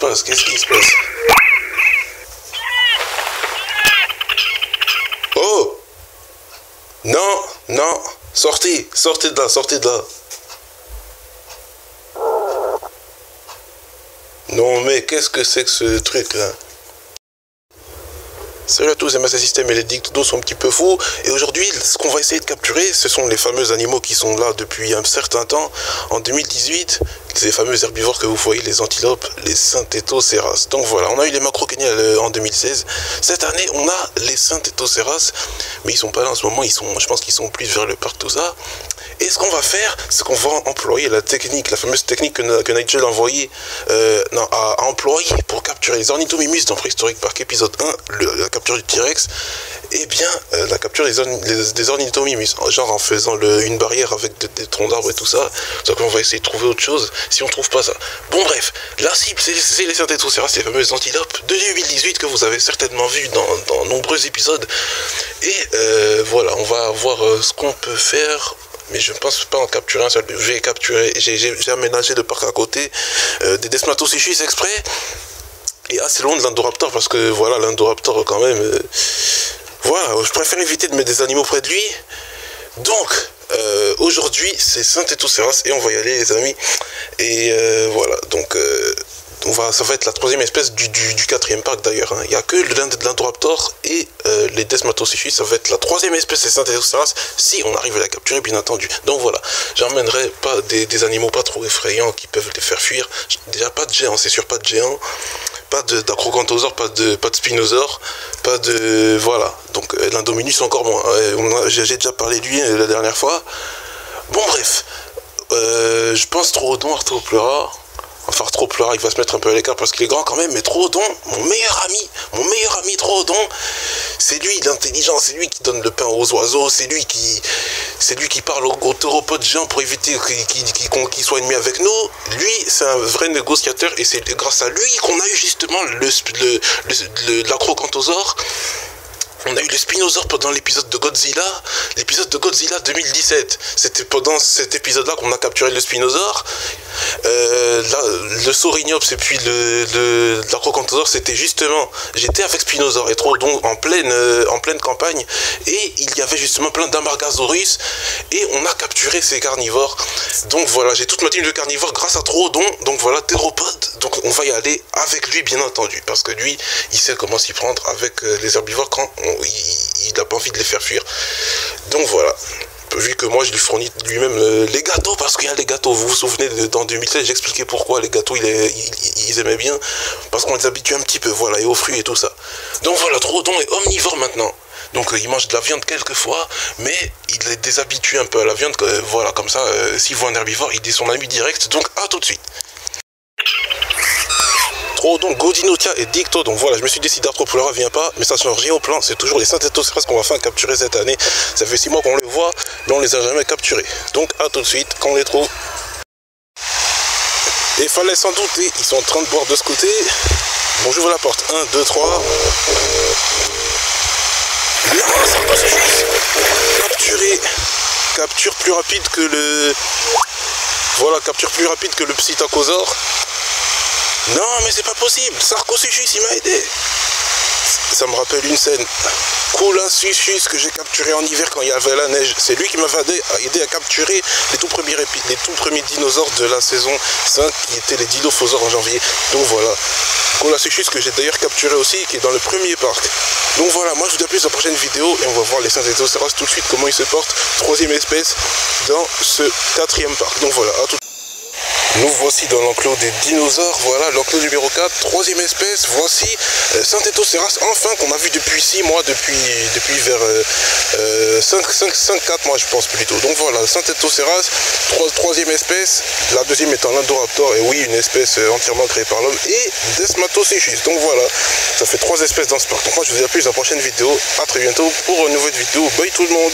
passe? Qu'est-ce qui se passe? Oh! Non, non, sortez de là, sortez de là. Non mais qu'est-ce que c'est que ce truc là? Salut à tous, MSA System et les Dictos sont un petit peu fous. Et aujourd'hui, ce qu'on va essayer de capturer, ce sont les fameux animaux qui sont là depuis un certain temps. En 2018, ces fameux herbivores que vous voyez, les antilopes, les Synthethoceras. Donc voilà, on a eu les macrokénias en 2016. Cette année, on a les Synthethoceras. Mais ils sont pas là en ce moment, je pense qu'ils sont plus vers le parc, tout ça. Et ce qu'on va faire, c'est qu'on va employer la technique, la fameuse technique que Nigel a employée pour capturer les ornithomimus dans Préhistorique Park épisode 1, la capture du T-Rex. Eh bien, la capture des ornithomimus, genre en faisant une barrière avec des troncs d'arbres et tout ça. Donc on va essayer de trouver autre chose si on trouve pas ça. Bon bref, la cible c'est les Synthethoceras, les fameuses antilopes de 2018 que vous avez certainement vu dans nombreux épisodes. Et voilà, on va voir ce qu'on peut faire. Mais je ne pense pas en capturer un seul. J'ai aménagé le parc à côté des Desmatosichus exprès. Et assez loin de l'Indoraptor parce que voilà, l'Indoraptor quand même. Voilà, je préfère éviter de mettre des animaux près de lui. Donc, aujourd'hui, c'est Synthethoceras et on va y aller, les amis. Et voilà, donc. Ça va être la troisième espèce du quatrième parc d'ailleurs. Hein. Il n'y a que l'Indoraptor et les Desmatosichus. Ça va être la troisième espèce des Synthethoceras si on arrive à la capturer, bien entendu. Donc voilà, j'emmènerai pas des animaux pas trop effrayants qui peuvent les faire fuir. Déjà pas de géants, c'est sûr, pas de géants. Pas d'acrocanthosaures, pas de spinosaures, pas de... Voilà. Donc l'Indominus encore moins. J'ai déjà parlé de lui la dernière fois. Bon bref. Je pense Troodon, Arthropleura. Enfin, Arthropleura, il va se mettre un peu à l'écart parce qu'il est grand quand même, mais Troodon, mon meilleur ami Troodon, c'est lui l'intelligent, c'est lui qui donne le pain aux oiseaux, c'est lui qui parle aux théropodes géants pour éviter qu'ils soient ennemis avec nous. Lui, c'est un vrai négociateur et c'est grâce à lui qu'on a eu justement l'acrocanthosaure. On a eu le Spinosaure pendant l'épisode de Godzilla 2017. C'était pendant cet épisode-là qu'on a capturé le Spinosaure. Le Saurignops et puis l'acrocanthosaure, c'était justement... J'étais avec Spinosaure et Troodon en pleine campagne. Et il y avait justement plein d'Amargasaurus. Et on a capturé ces carnivores. Donc voilà, j'ai toute ma team de carnivores grâce à Troodon. Donc voilà, théropode. Donc on va y aller avec lui, bien entendu. Parce que lui, il sait comment s'y prendre avec les herbivores quand il n'a pas envie de les faire fuir. Donc voilà, vu que moi je lui fournis lui-même les gâteaux, parce qu'il y a les gâteaux, vous vous souvenez, dans 2016 j'expliquais pourquoi les gâteaux ils aimaient bien, parce qu'on les habitue un petit peu, voilà, et aux fruits et tout ça. Donc voilà, Troodon est omnivore maintenant. Donc il mange de la viande quelquefois, mais il les déshabitue un peu à la viande, voilà, comme ça, s'il voit un herbivore, il dit son ami direct, donc à tout de suite. Troodon, Godinotia et Dicto, donc voilà, je me suis décidé Arthropleura vient pas, mais ça change rien au plan, c'est toujours les Synthethoceras qu'on va enfin capturer cette année. Ça fait 6 mois qu'on les voit, mais on les a jamais capturés. Donc à tout de suite, quand on les trouve. Et fallait s'en douter, ils sont en train de boire de ce côté. Bon, j'ouvre la porte, 1, 2, 3. Capturé. Capture plus rapide que le... Voilà, capture plus rapide que le Psittacosaure. Non, mais c'est pas possible. Sarcosuchus, il m'a aidé. Ça me rappelle une scène. Coolasuchus que j'ai capturé en hiver quand il y avait la neige. C'est lui qui m'avait aidé à capturer les tout premiers dinosaures de la saison 5 qui étaient les Dilophosaures en janvier. Donc voilà. Coolasuchus que j'ai d'ailleurs capturé aussi, qui est dans le premier parc. Donc voilà, moi je vous dis à plus dans la prochaine vidéo et on va voir les Synthethoceras tout de suite, comment ils se portent. Troisième espèce dans ce quatrième parc. Donc voilà, à tout. Nous voici dans l'enclos des dinosaures, voilà l'enclos numéro 4, troisième espèce, voici Synthethoceras, enfin qu'on a vu depuis 6 mois, depuis vers 4 mois je pense plutôt. Donc voilà, Synthethoceras, troisième espèce, la deuxième étant l'Indoraptor, et oui une espèce entièrement créée par l'homme, et Desmatosichus. Donc voilà, ça fait 3 espèces dans ce parc. Donc moi je vous dis à plus dans la prochaine vidéo, à très bientôt pour une nouvelle vidéo, bye tout le monde.